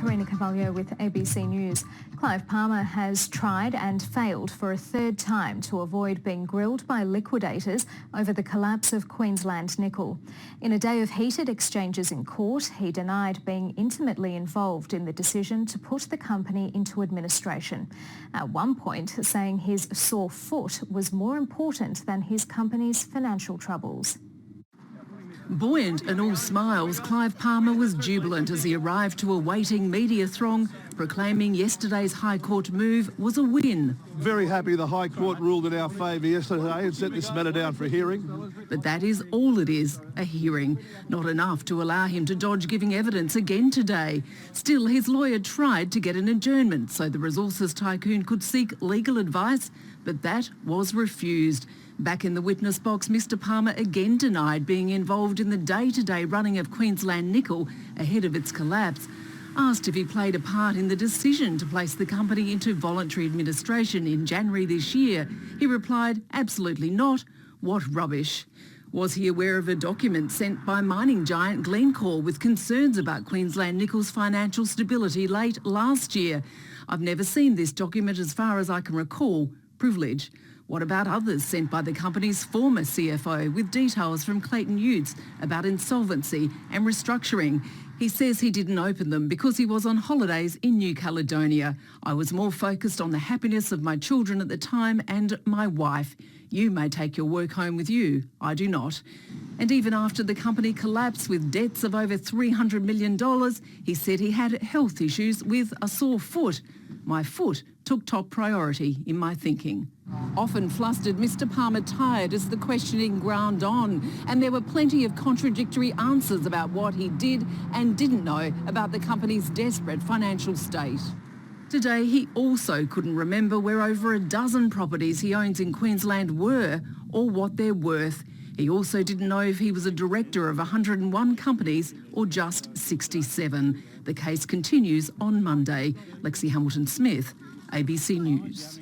Karina Carvalho with ABC News. Clive Palmer has tried and failed for a third time to avoid being grilled by liquidators over the collapse of Queensland Nickel. In a day of heated exchanges in court, he denied being intimately involved in the decision to put the company into administration. At one point, saying his sore foot was more important than his company's financial troubles. Buoyant and all smiles, Clive Palmer was jubilant as he arrived to a waiting media throng, proclaiming yesterday's High Court move was a win. Very happy the High Court ruled in our favour yesterday and set this matter down for a hearing. But that is all it is, a hearing. Not enough to allow him to dodge giving evidence again today. Still, his lawyer tried to get an adjournment so the resources tycoon could seek legal advice, but that was refused. Back in the witness box, Mr Palmer again denied being involved in the day-to-day running of Queensland Nickel ahead of its collapse. Asked if he played a part in the decision to place the company into voluntary administration in January this year, he replied, absolutely not. What rubbish. Was he aware of a document sent by mining giant Glencore with concerns about Queensland Nickel's financial stability late last year? I've never seen this document as far as I can recall. Privilege. What about others sent by the company's former CFO with details from Clayton Utes about insolvency and restructuring? He says he didn't open them because he was on holidays in New Caledonia. I was more focused on the happiness of my children at the time and my wife. You may take your work home with you. I do not. And even after the company collapsed with debts of over $300 million, he said he had health issues with a sore foot. My foot took top priority in my thinking. Often flustered, Mr Palmer tired as the questioning ground on, and there were plenty of contradictory answers about what he did and didn't know about the company's desperate financial state. Today, he also couldn't remember where over a dozen properties he owns in Queensland were or what they're worth. He also didn't know if he was a director of 101 companies or just 67. The case continues on Monday. Lexi Hamilton-Smith, ABC News.